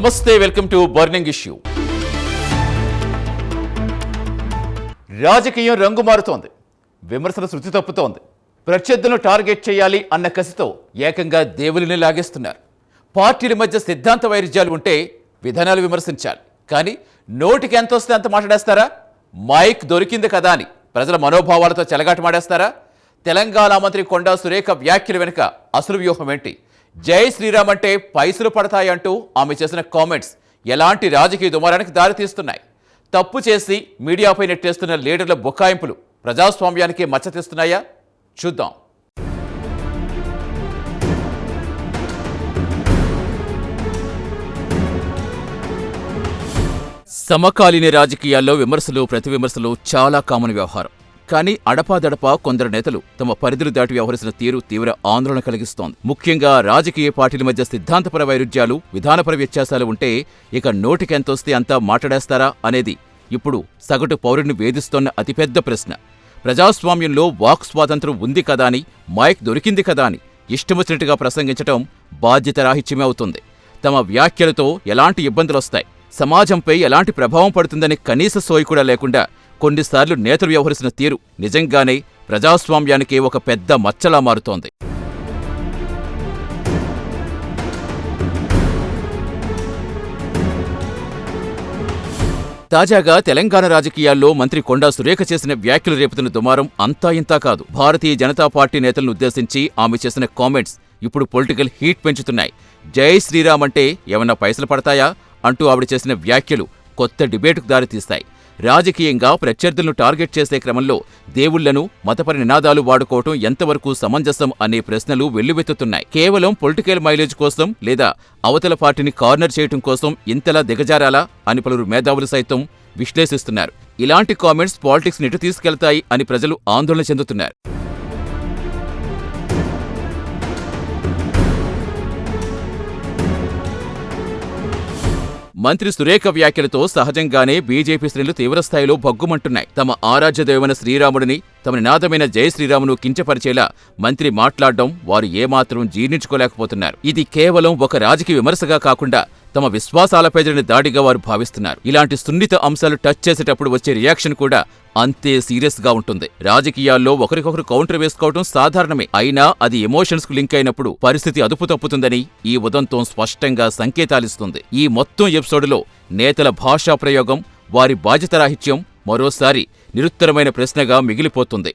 నమస్తే, welcome to burning issue. రాజకీయం రంగు మారుతోంది, విమర్శలు శృతి తప్పుతోంది. ప్రత్యర్థులను టార్గెట్ చేయాలి అన్న కసితో ఏకంగా దేవులిని లాగేస్తున్నారు. పార్టీల మధ్య సిద్ధాంత వైరుధ్యాలు ఉంటే విధానాలు విమర్శించాలి, కానీ నోటికి ఎంత వస్తే అంత మాట్లాడేస్తారా? మైక్ దొరికింది కదా అని ప్రజల మనోభావాలతో చెలగాటమాడేస్తారా? తెలంగాణ మంత్రి కొండా సురేఖ వ్యాఖ్యల వెనుక అసలు వ్యూహం ఏంటి? జై శ్రీరామ్ అంటే పైసలు పడతాయంటూ ఆమె చేసిన కామెంట్స్ ఎలాంటి రాజకీయ దుమారానికి దారితీస్తున్నాయి? తప్పు చేసి మీడియాపై నెట్టేస్తున్న లీడర్ల బుకాయింపులు ప్రజాస్వామ్యానికి మచ్చతీస్తున్నాయా? చూద్దాం. సమకాలీన రాజకీయాల్లో విమర్శలు, ప్రతి విమర్శలు చాలా కామన్ వ్యవహారం. కానీ అడపాదడపా కొందరు నేతలు తమ పరిధులు దాటి వ్యవహరిసిన తీరు తీవ్ర ఆందోళన కలిగిస్తోంది. ముఖ్యంగా రాజకీయ పార్టీల మధ్య సిద్ధాంతపర వైరుధ్యాలు, విధానపర వ్యత్యాసాలు ఉంటే ఇక నోటికెంతొస్తే అంతా మాట్లాడేస్తారా అనేది ఇప్పుడు సగటు పౌరుడిని వేధిస్తోన్న అతిపెద్ద ప్రశ్న. ప్రజాస్వామ్యంలో వాక్ స్వాతంత్రం ఉంది కదా అని, మైక్ దొరికింది కదా అని ఇష్టమొచ్చినట్టుగా ప్రసంగించటం బాధ్యత రాహిత్యమే అవుతుంది. తమ వ్యాఖ్యలతో ఎలాంటి ఇబ్బందులొస్తాయి, సమాజంపై ఎలాంటి ప్రభావం పడుతుందనే కనీస సోయి కూడా లేకుండా కొన్నిసార్లు నేతలు వ్యవహరిస్తున్న తీరు నిజంగానే ప్రజాస్వామ్యానికి ఒక పెద్ద మచ్చలా మారుతోంది. తాజాగా తెలంగాణ రాజకీయాల్లో మంత్రి కొండా సురేఖ చేసిన వ్యాఖ్యలు రేపుతున్న దుమారం అంతా ఇంతా కాదు. భారతీయ జనతా పార్టీ నేతలను ఉద్దేశించి ఆమె చేసిన కామెంట్స్ ఇప్పుడు పొలిటికల్ హీట్ పెంచుతున్నాయి. జై శ్రీరామ్ అంటే ఏమన్నా పైసలు పడతాయా అంటూ ఆవిడ చేసిన వ్యాఖ్యలు కొత్త డిబేటుకు దారితీస్తాయి. రాజకీయంగా ప్రత్యర్థులను టార్గెట్ చేసే క్రమంలో దేవుళ్లను, మతపర నినాదాలు వాడుకోవటం ఎంతవరకు సమంజసం అనే ప్రశ్నలు వెల్లువెత్తుతున్నాయి. కేవలం పొలిటికల్ మైలేజ్ కోసం లేదా అవతల పార్టీని కార్నర్ చేయటం కోసం ఇంతలా దిగజారాలా అని పలువురు మేధావులు సైతం విశ్లేషిస్తున్నారు. ఇలాంటి కామెంట్స్ పాలిటిక్స్ ఎటు తీసుకెళ్తాయి అని ప్రజలు ఆందోళన చెందుతున్నారు. మంత్రి సురేఖ వ్యాఖ్యలతో సహజంగానే బీజేపీ శ్రేణులు తీవ్రస్థాయిలో భగ్గుమంటున్నాయి. తమ ఆరాధ్యదైవమైన శ్రీరాముడిని, తమ నినాదమైన జై శ్రీరామును కించపరిచేలా మంత్రి మాట్లాడడం వారు ఏమాత్రం జీర్ణించుకోలేకపోతున్నారు. ఇది కేవలం ఒక రాజకీయ విమర్శగా కాకుండా తమ విశ్వాసాలపై జరిగిన దాడిగా వారు భావిస్తున్నారు. ఇలాంటి సున్నిత అంశాలు టచ్ చేసేటప్పుడు వచ్చే రియాక్షన్ కూడా అంతే సీరియస్ గా ఉంటుంది. రాజకీయాల్లో ఒకరికొకరు కౌంటర్ వేసుకోవడం సాధారణమే. అయినా అది ఎమోషన్స్ కు లింక్ అయినప్పుడు పరిస్థితి అదుపు తప్పుతుందని ఈ ఉదంతం స్పష్టంగా సంకేతాలిస్తుంది. ఈ మొత్తం ఎపిసోడ్లో నేతల భాషా ప్రయోగం, వారి బాధ్యతారాహిత్యం మరోసారి నిరుత్తరమైన ప్రశ్నగా మిగిలిపోతుంది.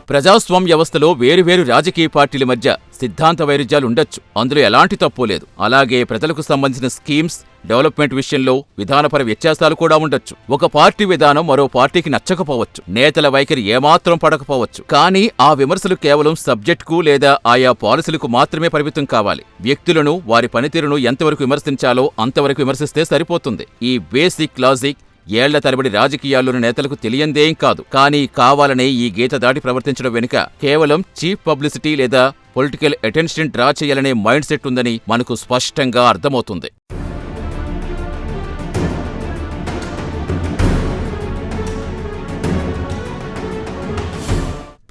ప్రజాస్వామ్య వ్యవస్థలో వేరువేరు రాజకీయ పార్టీల మధ్య సిద్ధాంత వైరుధ్యాలు ఉండొచ్చు, అందులో ఎలాంటి తప్పు లేదు. అలాగే ప్రజలకు సంబంధించిన స్కీమ్స్, డెవలప్మెంట్ విషయంలో విధానపర వ్యత్యాసాలు కూడా ఉండొచ్చు. ఒక పార్టీ విధానం మరో పార్టీకి నచ్చకపోవచ్చు, నేతల వైఖరి ఏమాత్రం పడకపోవచ్చు. కానీ ఆ విమర్శలు కేవలం సబ్జెక్టుకు లేదా ఆయా పాలసీలకు మాత్రమే పరిమితం కావాలి. వ్యక్తులను, వారి పనితీరును ఎంతవరకు విమర్శించాలో అంతవరకు విమర్శిస్తే సరిపోతుంది. ఈ బేసిక్ లాజిక్ ఏళ్ల తరబడి రాజకీయాల్లోని నేతలకు తెలియందేం కాదు. కానీ కావాలనే ఈ గీత దాటి ప్రవర్తించడం వెనుక కేవలం చీప్ పబ్లిసిటీ లేదా పొలిటికల్ అటెన్షన్ డ్రా చేయాలనే మైండ్ సెట్ ఉందని మనకు స్పష్టంగా అర్థమవుతుంది.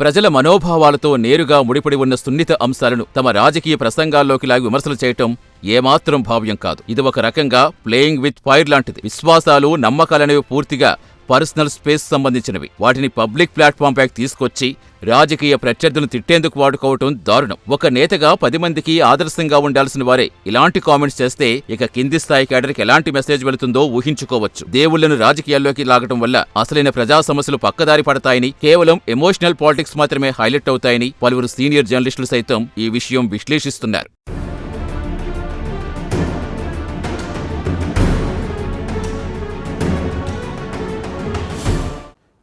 ప్రజల మనోభావాలతో నేరుగా ముడిపడి ఉన్న సున్నిత అంశాలను తమ రాజకీయ ప్రసంగాల్లోకి లాగి విమర్శలు చేయటం ఏమాత్రం భావ్యం కాదు. ఇది ఒక రకంగా ప్లేయింగ్ విత్ ఫైర్ లాంటిది. విశ్వాసాలు, నమ్మకాలనేవి పూర్తిగా పర్సనల్ స్పేస్ సంబంధించినవి. వాటిని పబ్లిక్ ప్లాట్ఫామ్ పైకి తీసుకొచ్చి రాజకీయ ప్రత్యర్థులను తిట్టేందుకు వాడుకోవటం దారుణం. ఒక నేతగా 10 మందికి ఆదర్శంగా ఉండాల్సిన వారే ఇలాంటి కామెంట్స్ చేస్తే ఇక కింది స్థాయి క్యాడర్కి ఎలాంటి మెసేజ్ వెళుతుందో ఊహించుకోవచ్చు. దేవుళ్లను రాజకీయాల్లోకి లాగటం వల్ల అసలైన ప్రజా సమస్యలు పక్కదారి పడతాయని, కేవలం ఎమోషనల్ పాలిటిక్స్ మాత్రమే హైలైట్ అవుతాయని పలువురు సీనియర్ జర్నలిస్టులు సైతం ఈ విషయం విశ్లేషిస్తున్నారు.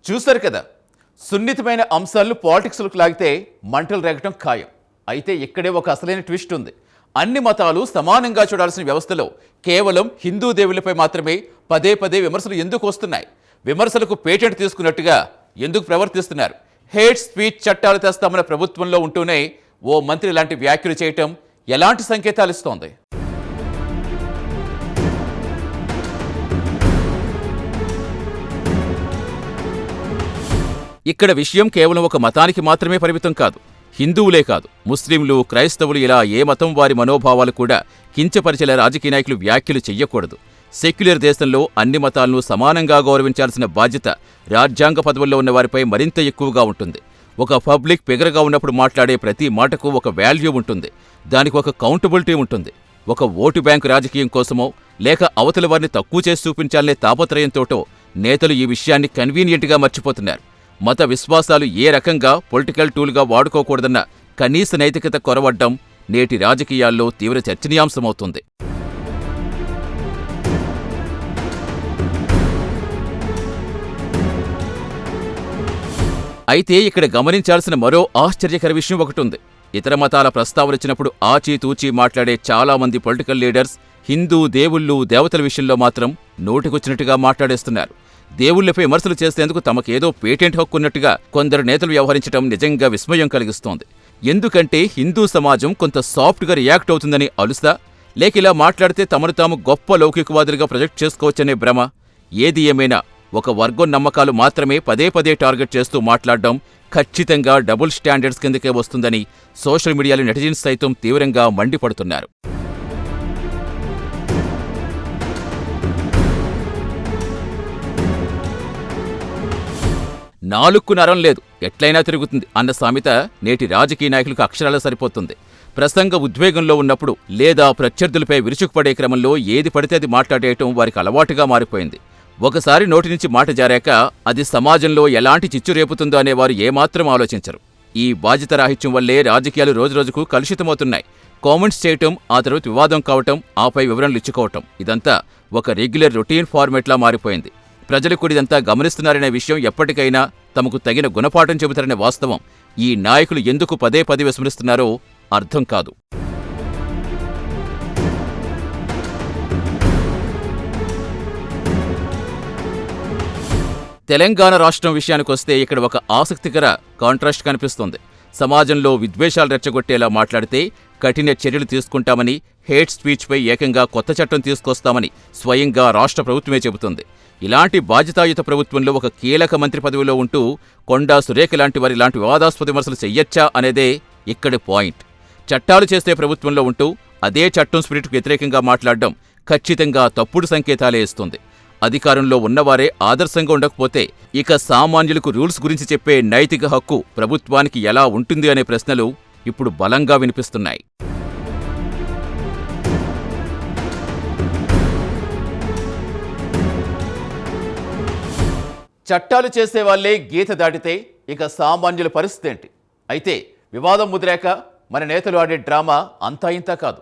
చూశారు కదా, సున్నితమైన అంశాలను పాలిటిక్స్లకు లాగితే మంటలు రేగటం ఖాయం. అయితే ఇక్కడే ఒక అసలైన ట్విస్ట్ ఉంది. అన్ని మతాలు సమానంగా చూడాల్సిన వ్యవస్థలో కేవలం హిందూ దేవుళ్లపై మాత్రమే పదే పదే విమర్శలు ఎందుకు వస్తున్నాయి? విమర్శలకు పేటెంట్ తీసుకున్నట్టుగా ఎందుకు ప్రవర్తిస్తున్నారు? హేట్ స్పీచ్ చట్టాలు తెస్తామన్న ప్రభుత్వంలో ఉంటూనే ఓ మంత్రి ఇలాంటి వ్యాఖ్యలు చేయటం ఎలాంటి సంకేతాలు ఇస్తోంది? ఇక్కడ విషయం కేవలం ఒక మతానికి మాత్రమే పరిమితం కాదు. హిందువులే కాదు, ముస్లింలు, క్రైస్తవులు ఇలా ఏ మతం వారి మనోభావాలు కూడా కించపరిచేలా రాజకీయ నాయకులు వ్యాఖ్యలు చెయ్యకూడదు. సెక్యులర్ దేశంలో అన్ని మతాలను సమానంగా గౌరవించాల్సిన బాధ్యత రాజ్యాంగ పదవుల్లో ఉన్న వారిపై మరింత ఎక్కువగా ఉంటుంది. ఒక పబ్లిక్ ఫిగర్గా ఉన్నప్పుడు మాట్లాడే ప్రతి మాటకు ఒక వాల్యూ ఉంటుంది. దానికి ఒక కౌంటబిలిటీ ఉంటుంది. ఒక ఓటు బ్యాంకు రాజకీయం కోసమో లేక అవతల వారిని తక్కువ చేసి చూపించాలనే తాపత్రయంతోటో నేతలు ఈ విషయాన్ని కన్వీనియంట్గా మర్చిపోతున్నారు. మత విశ్వాసాలు ఏ రకంగా పొలిటికల్ టూల్గా వాడుకోకూడదన్న కనీస నైతికత కొరవడ్డం నేటి రాజకీయాల్లో తీవ్ర చర్చనీయాంశమవుతుంది. అయితే ఇక్కడ గమనించాల్సిన మరో ఆశ్చర్యకర విషయం ఒకటుంది. ఇతర మతాల ప్రస్తావనొచ్చినప్పుడు ఆచీతూచీ మాట్లాడే చాలామంది పొలిటికల్ లీడర్స్ హిందూ దేవుళ్ళు, దేవతల విషయంలో మాత్రం నోటికొచ్చినట్టుగా మాట్లాడేస్తున్నారు. దేవుళ్లపై విమర్శలు చేసేందుకు తమకేదో పేటెంట్ హక్కున్నట్టుగా కొందరు నేతలు వ్యవహరించడం నిజంగా విస్మయం కలిగిస్తోంది. ఎందుకంటే హిందూ సమాజం కొంత సాఫ్ట్గా రియాక్ట్ అవుతుందని అలుసా, లేక ఇలా మాట్లాడితే తమను తాము గొప్ప లౌకికవాదులుగా ప్రొజెక్ట్ చేసుకోవచ్చనే భ్రమ? ఏది ఏమైనా ఒక వర్గం నమ్మకాలు మాత్రమే పదే పదే టార్గెట్ చేస్తూ మాట్లాడడం ఖచ్చితంగా డబుల్ స్టాండర్డ్స్ కిందకే వస్తుందని సోషల్ మీడియాలో నెటిజన్స్ సైతం తీవ్రంగా మండిపడుతున్నారు. నాలుక్కు నరం లేదు, ఎట్లయినా తిరుగుతుంది అన్న సామెత నేటి రాజకీయ నాయకులకు అక్షరాల సరిపోతుంది. ప్రసంగ ఉద్వేగంలో ఉన్నప్పుడు లేదా ప్రత్యర్థులపై విరుచుకుపడే క్రమంలో ఏది పడితే అది మాట్లాడేయటం వారికి అలవాటుగా మారిపోయింది. ఒకసారి నోటి నుంచి మాట జారాక అది సమాజంలో ఎలాంటి చిచ్చు రేపుతుందో అనేవారు ఏమాత్రం ఆలోచించరు. ఈ బాధ్యతారాహిత్యం వల్లే రాజకీయాలు రోజురోజుకు కలుషితమవుతున్నాయి. కామెంట్స్ చేయటం, ఆ తర్వాత వివాదం కావటం, ఆపై వివరణలు ఇచ్చుకోవటం, ఇదంతా ఒక రెగ్యులర్ రొటీన్ ఫార్మేట్లా మారిపోయింది. ప్రజలు కూడా ఇదంతా గమనిస్తున్నారనే విషయం, ఎప్పటికైనా తమకు తగిన గుణపాఠం చెబుతారనే వాస్తవం ఈ నాయకులు ఎందుకు పదే పదే విస్మరిస్తున్నారో అర్థం కాదు. తెలంగాణ రాష్ట్రం విషయానికొస్తే ఇక్కడ ఒక ఆసక్తికర కాంట్రాస్ట్ కనిపిస్తోంది. సమాజంలో విద్వేషాలు రెచ్చగొట్టేలా మాట్లాడితే కఠిన చర్యలు తీసుకుంటామని, హేట్ స్పీచ్పై ఏకంగా కొత్త చట్టం తీసుకొస్తామని స్వయంగా రాష్ట్ర ప్రభుత్వమే చెబుతుంది. ఇలాంటి బాధ్యతాయుత ప్రభుత్వంలో ఒక కీలక మంత్రి పదవిలో ఉంటూ కొండా సురేఖ లాంటి వారి ఇలాంటి వివాదాస్పద విమర్శలు చెయ్యొచ్చా అనేదే ఇక్కడి పాయింట్. చట్టాలు చేసే ప్రభుత్వంలో ఉంటూ అదే చట్టం స్పిరిట్కు వ్యతిరేకంగా మాట్లాడడం ఖచ్చితంగా తప్పుడు సంకేతాలే ఇస్తుంది. అధికారంలో ఉన్నవారే ఆదర్శంగా ఉండకపోతే ఇక సామాన్యులకు రూల్స్ గురించి చెప్పే నైతిక హక్కు ప్రభుత్వానికి ఎలా ఉంటుంది అనే ప్రశ్నలు ఇప్పుడు బలంగా వినిపిస్తున్నాయి. చట్టాలు చేసేవాళ్లే గీత దాటితే ఇక సామాన్యుల పరిస్థితి ఏంటి? అయితే వివాదం ముదిరాక మన నేతలు ఆడే డ్రామా అంతా ఇంతా కాదు.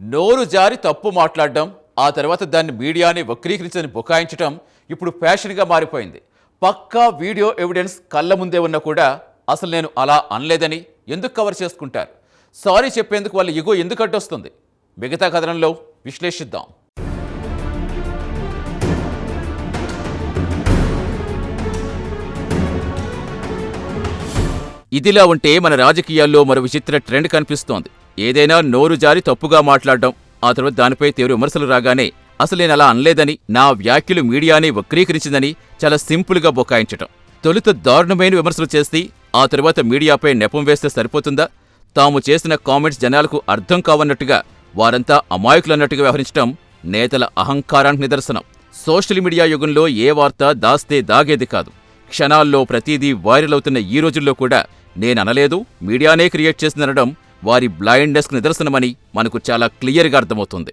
నోరు జారి తప్పు మాట్లాడడం, ఆ తర్వాత దాన్ని మీడియాని వక్రీకరించని బుకాయించడం ఇప్పుడు ఫ్యాషన్గా మారిపోయింది. పక్కా వీడియో ఎవిడెన్స్ కళ్ళ ముందే ఉన్నా కూడా అసలు నేను అలా అనలేదని ఎందుకు కవర్ చేసుకుంటారు? సారీ చెప్పేందుకు వాళ్ళ ఇగో ఎందుకు అడ్డొస్తుంది? మిగతా కథనంలో విశ్లేషిద్దాం. ఇదిలా ఉంటే మన రాజకీయాల్లో మరో విచిత్ర ట్రెండ్ కనిపిస్తోంది. ఏదైనా నోరు జారి తప్పుగా మాట్లాడడం, ఆ తర్వాత దానిపై తీవ్ర విమర్శలు రాగానే అసలు నేను అలా అనలేదని, నా వ్యాఖ్యలు మీడియాని వక్రీకరించిందని చాలా సింపుల్గా బొకాయించటం. తొలుత దారుణమైన విమర్శలు చేసి ఆ తరువాత మీడియాపై నెపం వేస్తే సరిపోతుందా? తాము చేసిన కామెంట్స్ జనాలకు అర్థం కావన్నట్టుగా, వారంతా అమాయకులన్నట్టుగా వ్యవహరించడం నేతల అహంకారానికి నిదర్శనం. సోషల్ మీడియా యుగంలో ఏ వార్త దాస్తే దాగేది కాదు. క్షణాల్లో ప్రతిదీ వైరల్ అవుతున్న ఈ రోజుల్లో కూడా నేననలేదు, మీడియానే క్రియేట్ చేసిందనడం వారి బ్లైండ్నెస్కు నిదర్శనమని మనకు చాలా క్లియర్గా అర్థమవుతుంది.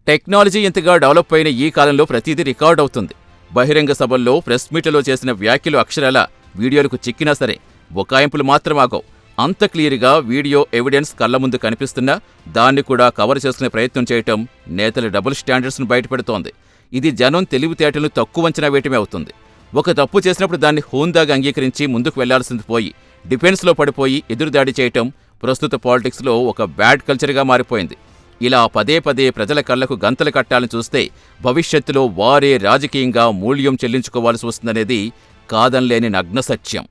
టెక్నాలజీ ఇంతగా డెవలప్ అయిన ఈ కాలంలో ప్రతిదీ రికార్డ్ అవుతుంది. బహిరంగ సభల్లో, ప్రెస్ మీట్లలో చేసిన వ్యాఖ్యలు అక్షరాల వీడియోలకు చిక్కినా సరే బొకాయింపులు మాత్రం ఆగవు. అంత క్లియర్గా వీడియో ఎవిడెన్స్ కళ్ల ముందు కనిపిస్తున్నా దాన్ని కూడా కవర్ చేసుకునే ప్రయత్నం చేయటం నేతల డబుల్ స్టాండర్డ్స్ను బయటపెడుతోంది. ఇది జనం తెలివితేటలు తక్కువ అంచనా వేయటమే అవుతుంది. ఒక తప్పు చేసినప్పుడు దాన్ని హోందాగా అంగీకరించి ముందుకు వెళ్లాల్సింది పోయి డిఫెన్స్లో పడిపోయి ఎదురుదాడి చేయటం ప్రస్తుత పాలిటిక్స్లో ఒక బ్యాడ్ కల్చర్గా మారిపోయింది. ఇలా పదే పదే ప్రజల కళ్లకు గంతలు కట్టాలని చూస్తే భవిష్యత్తులో వారే రాజకీయంగా మూల్యం చెల్లించుకోవాల్సి వస్తుందనేది కాదనలేని నగ్న సత్యం.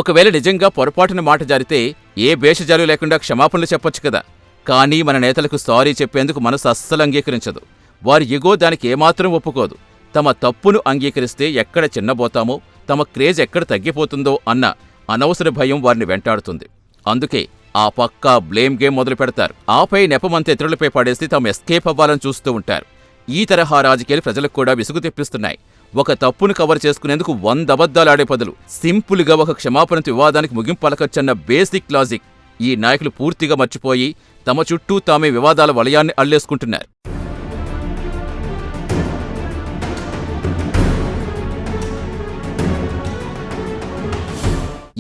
ఒకవేళ నిజంగా పొరపాటున మాట జారితే ఏ భేషజాలు లేకుండా క్షమాపణలు చెప్పొచ్చు కదా. కానీ మన నేతలకు సారీ చెప్పేందుకు మనసు అస్సలు అంగీకరించదు. వారి ఎగో దానికి ఏమాత్రం ఒప్పుకోదు. తమ తప్పును అంగీకరిస్తే ఎక్కడ చిన్నబోతామో, తమ క్రేజ్ ఎక్కడ తగ్గిపోతుందో అన్న అనవసర భయం వారిని వెంటాడుతుంది. అందుకే ఆ పక్కా బ్లేమ్ గేమ్ మొదలు పెడతారు. ఆపై నెపమంత ఇతరులపై పడేసి తాము ఎస్కేప్ అవ్వాలని చూస్తూ ఉంటారు. ఈ తరహా రాజకీయాలు ప్రజలకు కూడా విసుగు తెప్పిస్తున్నాయి. ఒక తప్పును కవర్ చేసుకునేందుకు 100 అబద్ధాలాడే బదులు సింపుల్గా ఒక క్షమాపణతో వివాదానికి ముగింపు పలకచ్చన్న బేసిక్ లాజిక్ ఈ నాయకులు పూర్తిగా మర్చిపోయి తమ చుట్టూ తామే వివాదాల వలయాన్ని అల్లేసుకుంటున్నారు.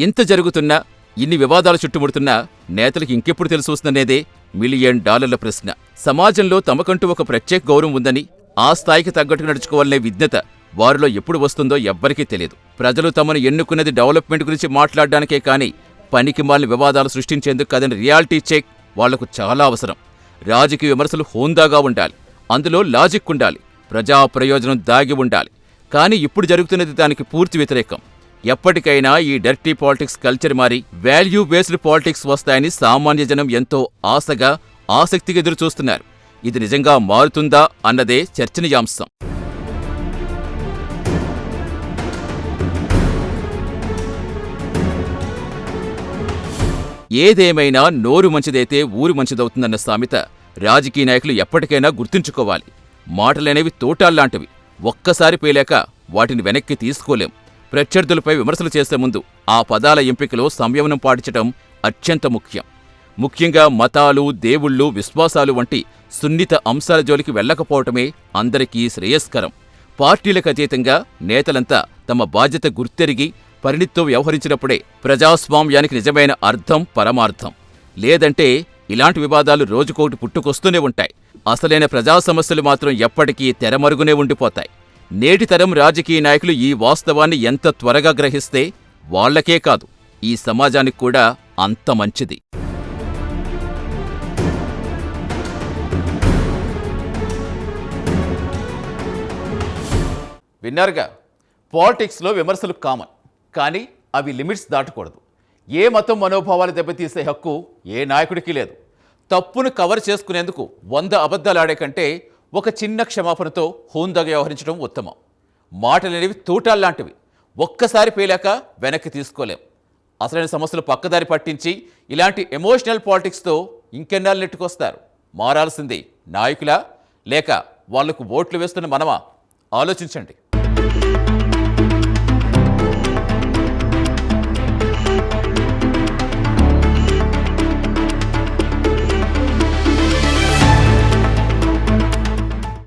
ఇంత జరుగుతున్నా, ఇన్ని వివాదాలు చుట్టుముడుతున్నా నేతలకు ఇంకెప్పుడు తెలిసి వస్తుందనేదే $1 మిలియన్ ప్రశ్న. సమాజంలో తమకంటూ ఒక ప్రత్యేక గౌరవం ఉందని, ఆ స్థాయికి తగ్గట్టుగా నడుచుకోవాలనే విజ్ఞత వారిలో ఎప్పుడు వస్తుందో ఎవ్వరికీ తెలియదు. ప్రజలు తమను ఎన్నుకున్నది డెవలప్మెంట్ గురించి మాట్లాడడానికే కానీ పనికిమాలిన వివాదాలు సృష్టించేందుకు కాదని రియాలిటీ చెక్ వాళ్లకు చాలా అవసరం. రాజకీయ విమర్శలు హోందాగా ఉండాలి, అందులో లాజిక్ ఉండాలి, ప్రజా ప్రయోజనం దాగి ఉండాలి. కానీ ఇప్పుడు జరుగుతున్నది దానికి పూర్తి వ్యతిరేకం. ఎప్పటికైనా ఈ డర్టీ పాలిటిక్స్ కల్చర్ మారి వాల్యూ బేస్డ్ పాలిటిక్స్ వస్తాయని సామాన్య జనం ఎంతో ఆశగా, ఆసక్తిగా ఎదురుచూస్తున్నారు. ఇది నిజంగా మారుతుందా అన్నదే చర్చనీయాంశం. ఏదేమైనా నోరు మంచిదైతే ఊరు మంచిదవుతుందన్న సామెత రాజకీయ నాయకులు ఎప్పటికైనా గుర్తుంచుకోవాలి. మాటలనేవి తోటాల్లాంటివి. ఒక్కసారి పేలాక వాటిని వెనక్కి తీసుకోలేం. ప్రత్యర్థులపై విమర్శలు చేసే ముందు ఆ పదాల ఎంపికలో సంయమనం పాటించడం అత్యంత ముఖ్యం. ముఖ్యంగా మతాలు, దేవుళ్ళు, విశ్వాసాలు వంటి సున్నిత అంశాల జోలికి వెళ్లకపోవటమే అందరికీ శ్రేయస్కరం. పార్టీలకు అతీతంగా నేతలంతా తమ బాధ్యత గుర్తెరిగి పరిణితితో వ్యవహరించినప్పుడే ప్రజాస్వామ్యానికి నిజమైన అర్థం, పరమార్థం. లేదంటే ఇలాంటి వివాదాలు రోజుకోటి పుట్టుకొస్తూనే ఉంటాయి. అసలైన ప్రజా సమస్యలు మాత్రం ఎప్పటికీ తెరమరుగునే ఉండిపోతాయి. నేటి తరం రాజకీయ నాయకులు ఈ వాస్తవాన్ని ఎంత త్వరగా గ్రహిస్తే వాళ్లకే కాదు, ఈ సమాజానికి కూడా అంత మంచిది. విన్నారుగా, పాలిటిక్స్లో విమర్శలు కామన్, కానీ అవి లిమిట్స్ దాటకూడదు. ఏ మతం మనోభావాలు దెబ్బతీసే హక్కు ఏ నాయకుడికి లేదు. తప్పును కవర్ చేసుకునేందుకు 100 అబద్ధాలాడే కంటే ఒక చిన్న క్షమాపణతో హోందాగా వ్యవహరించడం ఉత్తమం. మాటలనేవి తూటాల్లాంటివి. ఒక్కసారి పేలాక వెనక్కి తీసుకోలేం. అసలైన సమస్యలు పక్కదారి పట్టించి ఇలాంటి ఎమోషనల్ పాలిటిక్స్తో ఇంకెన్నాళ్ళు నెట్టుకొస్తారు. మారాల్సింది నాయకులా లేక వాళ్లకు ఓట్లు వేస్తున్న మనమా? ఆలోచించండి.